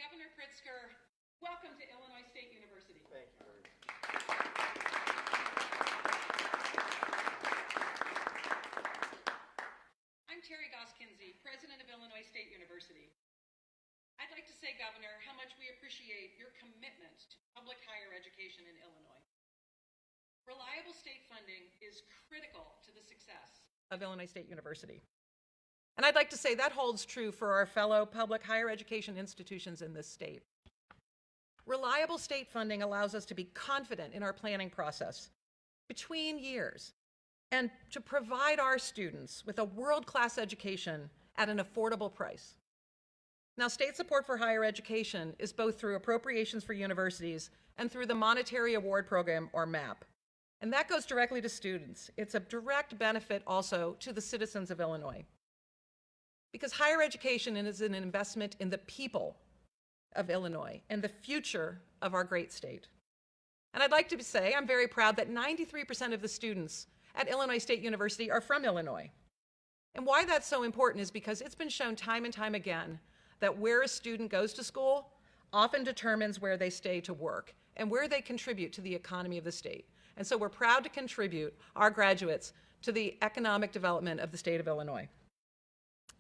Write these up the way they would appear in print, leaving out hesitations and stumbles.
Governor Pritzker, welcome to Illinois State University. Thank you very much. I'm Terry Goss-Kinsey, President of Illinois State University. I'd like to say, Governor, how much we appreciate your commitment to public higher education in Illinois. Reliable state funding is critical to the success of Illinois State University. And I'd like to say that holds true for our fellow public higher education institutions in this state. Reliable state funding allows us to be confident in our planning process between years and to provide our students with a world-class education at an affordable price. Now, state support for higher education is both through appropriations for universities and through the Monetary Award Program, or MAP. And that goes directly to students. It's a direct benefit also to the citizens of Illinois. Because higher education is an investment in the people of Illinois and the future of our great state. And I'd like to say I'm very proud that 93% of the students at Illinois State University are from Illinois. And why that's so important is because it's been shown time and time again that where a student goes to school often determines where they stay to work and where they contribute to the economy of the state. And so we're proud to contribute our graduates to the economic development of the state of Illinois.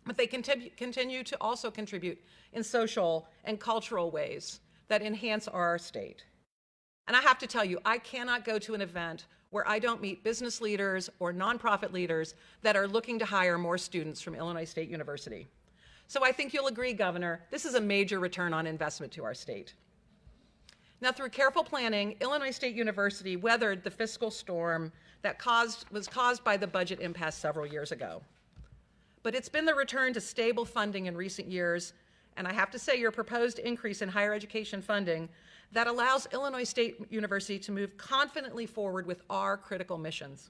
But they continue to also contribute in social and cultural ways that enhance our state. And I have to tell you, I cannot go to an event where I don't meet business leaders or nonprofit leaders that are looking to hire more students from Illinois State University. So I think you'll agree, Governor, this is a major return on investment to our state. Now, through careful planning, Illinois State University weathered the fiscal storm that was caused by the budget impasse several years ago. But it's been the return to stable funding in recent years, and I have to say your proposed increase in higher education funding that allows Illinois State University to move confidently forward with our critical missions.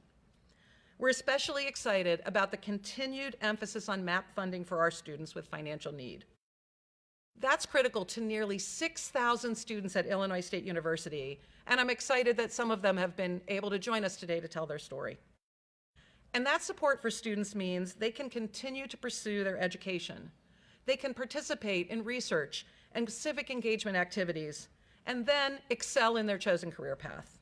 We're especially excited about the continued emphasis on MAP funding for our students with financial need. That's critical to nearly 6,000 students at Illinois State University, and I'm excited that some of them have been able to join us today to tell their story. And that support for students means they can continue to pursue their education. They can participate in research and civic engagement activities, and then excel in their chosen career path.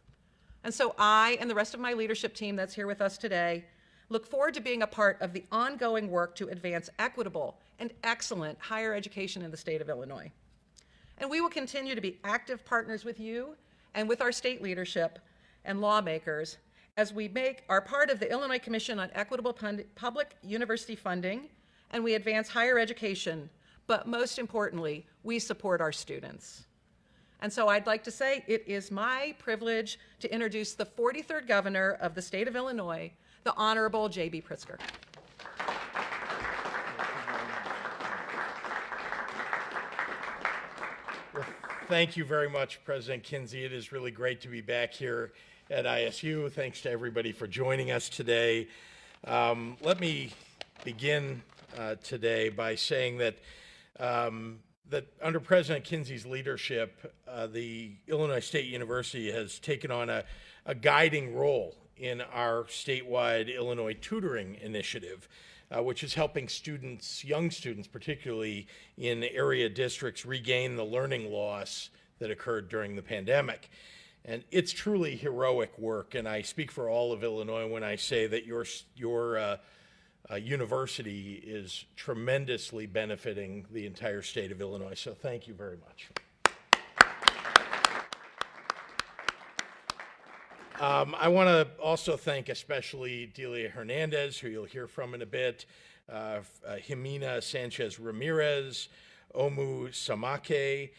And so I and the rest of my leadership team that's here with us today look forward to being a part of the ongoing work to advance equitable and excellent higher education in the state of Illinois. And we will continue to be active partners with you and with our state leadership and lawmakers as we make our part of the Illinois Commission on Equitable Public University Funding, and we advance higher education, but most importantly, we support our students. And so I'd like to say it is my privilege to introduce the 43rd Governor of the state of Illinois, the Honorable J.B. Pritzker. Well, thank you very much, President Kinsey. It is really great to be back here at ISU. Thanks to everybody for joining us today. Let me begin today by saying that that under President Kinsey's leadership, the Illinois State University has taken on a guiding role in our statewide Illinois tutoring initiative, which is helping students, young students particularly in area districts, regain the learning loss that occurred during the pandemic. And it's truly heroic work, and I speak for all of Illinois when I say that your university is tremendously benefiting the entire state of Illinois, so thank you very much. I want to also thank especially Delia Hernandez, who you'll hear from in a bit, Jimena Sanchez Ramirez, Omu Samake,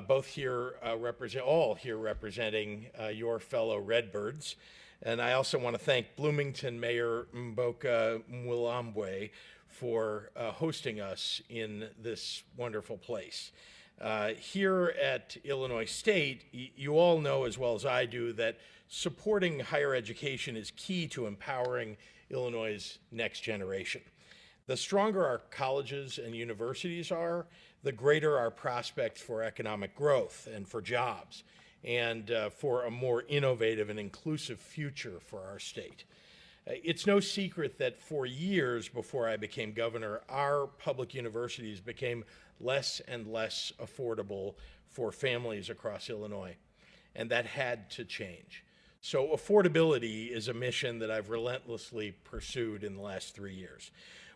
both here representing your fellow Redbirds. And I also want to thank Bloomington Mayor Mboka Mwilambwe for hosting us in this wonderful place. Here at Illinois State, you all know as well as I do that supporting higher education is key to empowering Illinois' next generation. The stronger our colleges and universities are, the greater our prospects for economic growth and for jobs, and for a more innovative and inclusive future for our state. It's no secret that for years before I became governor, our public universities became less and less affordable for families across Illinois, and that had to change. So affordability is a mission that I've relentlessly pursued in the last 3 years.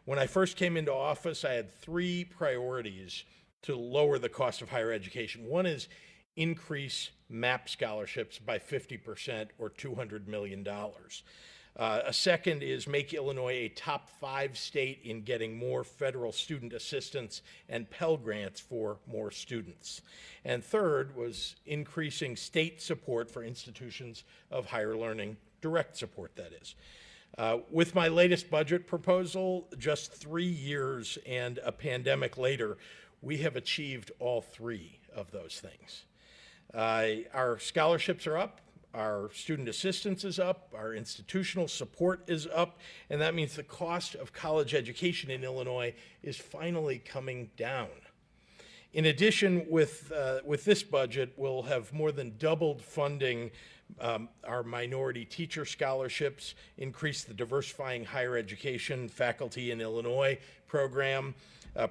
When I first came into office, I had 3 priorities to lower the cost of higher education. One is increase MAP scholarships by 50% or $200 million. A second is make Illinois a top 5 state in getting more federal student assistance and Pell Grants for more students. And third was increasing state support for institutions of higher learning, direct support, that is. With my latest budget proposal, just 3 years and a pandemic later, we have achieved all 3 of those things. Our scholarships are up. Our student assistance is up, our institutional support is up, and that means the cost of college education in Illinois is finally coming down. In addition, with this budget, we'll have more than doubled funding our minority teacher scholarships, increased the Diversifying Higher Education Faculty in Illinois program,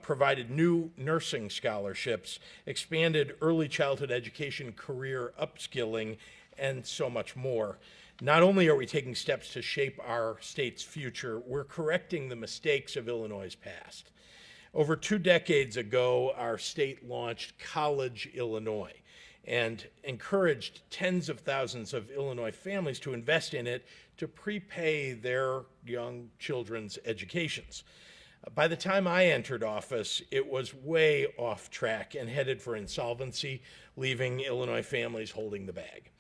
provided new nursing scholarships, expanded early childhood education career upskilling, and so much more. Not only are we taking steps to shape our state's future, we're correcting the mistakes of Illinois' past. Over 2 decades ago, our state launched College Illinois and encouraged tens of thousands of Illinois families to invest in it to prepay their young children's educations. By the time I entered office, it was way off track and headed for insolvency, leaving Illinois families holding the bag.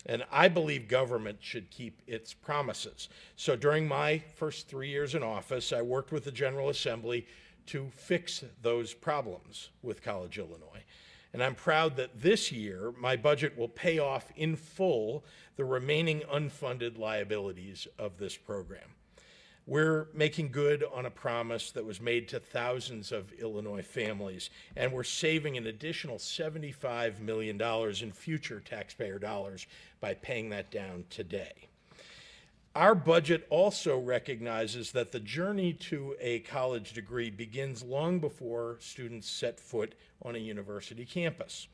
And I believe government should keep its promises. So during my first 3 years in office, I worked with the General Assembly to fix those problems with College Illinois. And I'm proud that this year, my budget will pay off in full the remaining unfunded liabilities of this program. We're making good on a promise that was made to thousands of Illinois families, and we're saving an additional $75 million in future taxpayer dollars by paying that down today. Our budget also recognizes that the journey to a college degree begins long before students set foot on a university campus.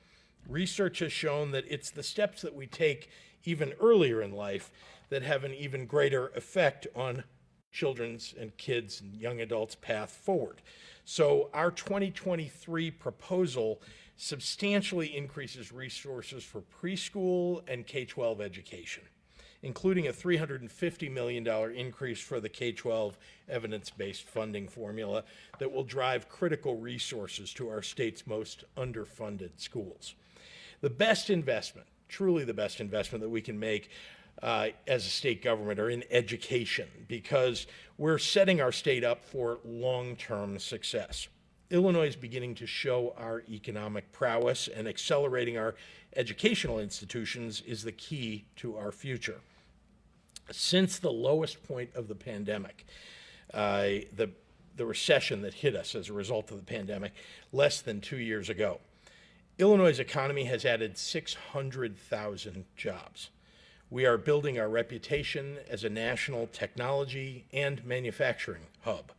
Research has shown that it's the steps that we take even earlier in life that have an even greater effect on children's and kids' and young adults' path forward. So our 2023 proposal substantially increases resources for preschool and K-12 education, including a $350 million increase for the K-12 evidence-based funding formula that will drive critical resources to our state's most underfunded schools. The best investment, truly the best investment that we can make as a state government are in education, because we're setting our state up for long-term success. Illinois is beginning to show our economic prowess, and accelerating our educational institutions is the key to our future. Since the lowest point of the pandemic, the recession that hit us as a result of the pandemic less than 2 years ago, Illinois' economy has added 600,000 jobs. We are building our reputation as a national technology and manufacturing hub.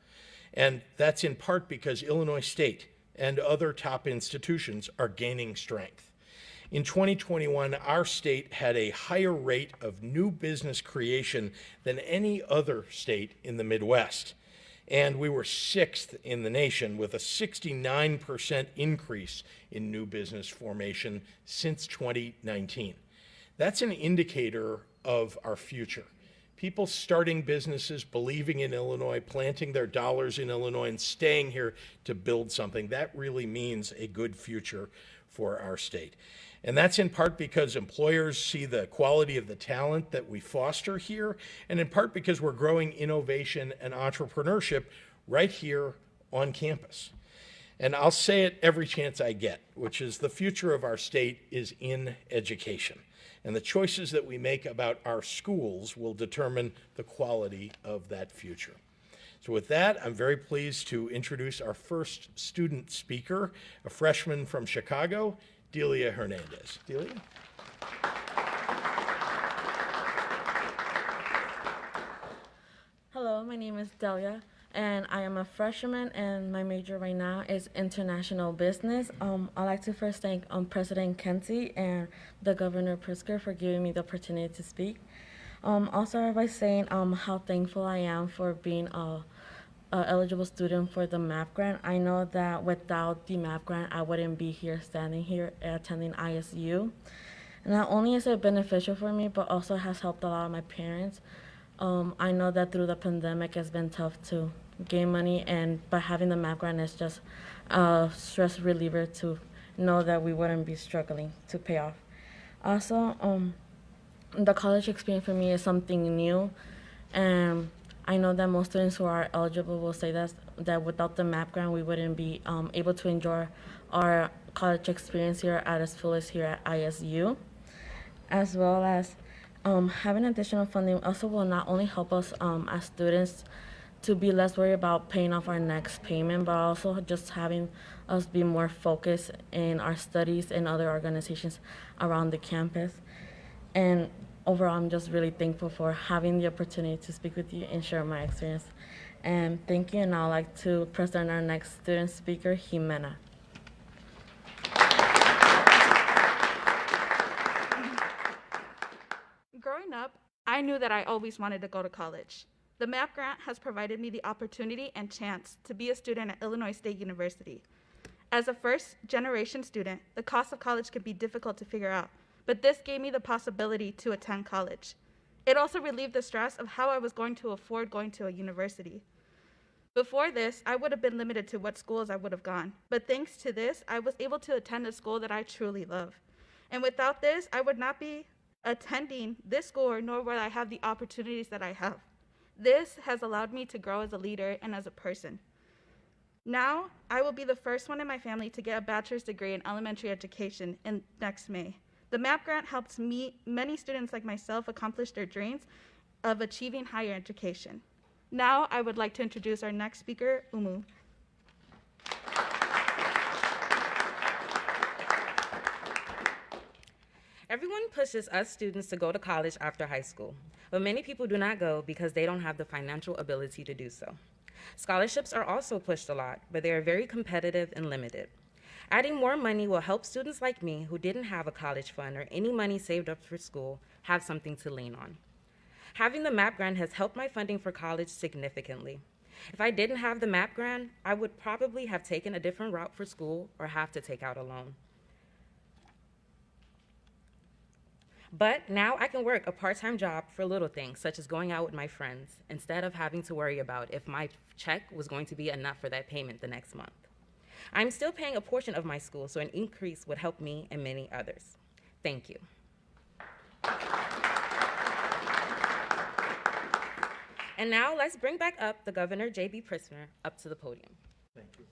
And that's in part because Illinois State and other top institutions are gaining strength. In 2021, our state had a higher rate of new business creation than any other state in the Midwest. And we were 6th in the nation with a 69% increase in new business formation since 2019. That's an indicator of our future. People starting businesses, believing in Illinois, planting their dollars in Illinois, and staying here to build something. That really means a good future for our state. And that's in part because employers see the quality of the talent that we foster here, and in part because we're growing innovation and entrepreneurship right here on campus. And I'll say it every chance I get, which is the future of our state is in education. And the choices that we make about our schools will determine the quality of that future. So with that, I'm very pleased to introduce our first student speaker, a freshman from Chicago, Delia Hernandez. Delia? is Delia, and I am a freshman, and my major right now is international business. I'd like to first thank President Kenzie and the Governor Pritzker for giving me the opportunity to speak. Also, start by saying how thankful I am for being a eligible student for the MAP grant. I know that without the MAP grant, I wouldn't be here standing here attending ISU. Not only is it beneficial for me, but also has helped a lot of my parents. I know that through the pandemic, it's been tough to gain money, and by having the MAP grant, it's just a stress reliever to know that we wouldn't be struggling to pay off. Also, the college experience for me is something new, and I know that most students who are eligible will say that without the MAP grant, we wouldn't be able to enjoy our college experience here at its fullest here at ISU, as well as having additional funding also will not only help us as students to be less worried about paying off our next payment, but also just having us be more focused in our studies and other organizations around the campus. And overall, I'm just really thankful for having the opportunity to speak with you and share my experience. And thank you, and I'd like to present our next student speaker, Jimena. Growing up, I knew that I always wanted to go to college. The MAP grant has provided me the opportunity and chance to be a student at Illinois State University. As a first-generation student, the cost of college can be difficult to figure out, but this gave me the possibility to attend college. It also relieved the stress of how I was going to afford going to a university. Before this, I would have been limited to what schools I would have gone, but thanks to this, I was able to attend a school that I truly love. And without this, I would not be attending this school, nor would I have the opportunities that I have. This has allowed me to grow as a leader and as a person. Now, I will be the first one in my family to get a bachelor's degree in elementary education next May. The MAP grant helps many students like myself accomplish their dreams of achieving higher education. Now, I would like to introduce our next speaker, Umu. Everyone pushes us students to go to college after high school, but many people do not go because they don't have the financial ability to do so. Scholarships are also pushed a lot, but they are very competitive and limited. Adding more money will help students like me who didn't have a college fund or any money saved up for school have something to lean on. Having the MAP grant has helped my funding for college significantly. If I didn't have the MAP grant, I would probably have taken a different route for school or have to take out a loan. But now I can work a part-time job for little things, such as going out with my friends, instead of having to worry about if my check was going to be enough for that payment the next month. I'm still paying a portion of my school, so an increase would help me and many others. Thank you. And now let's bring back up the Governor J.B. Pritzker up to the podium. Thank you.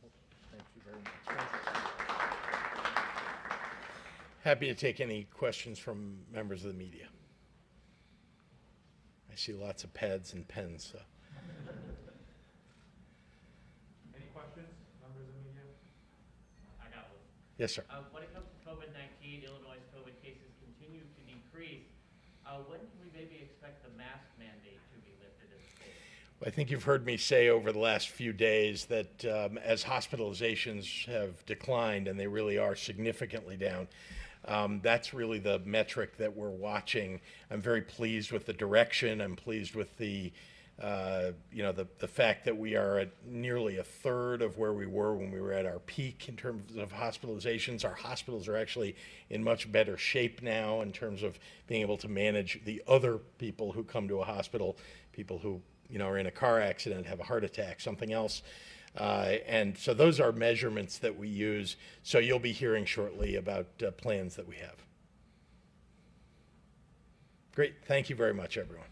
Thank you very much. Happy to take any questions from members of the media. I see lots of pads and pens. So. Any questions, members of the media? I got one. Yes, sir. When it comes to COVID-19, Illinois' COVID cases continue to decrease. When can we maybe expect the mask mandate to be lifted in the state? I think you've heard me say over the last few days that as hospitalizations have declined, and they really are significantly down, that's really the metric that we're watching. I'm very pleased with the direction. I'm pleased with the fact that we are at nearly a third of where we were when we were at our peak in terms of hospitalizations. Our hospitals are actually in much better shape now in terms of being able to manage the other people who come to a hospital, people who are in a car accident, have a heart attack, something else. And so those are measurements that we use. So you'll be hearing shortly about plans that we have. Great. Thank you very much, everyone.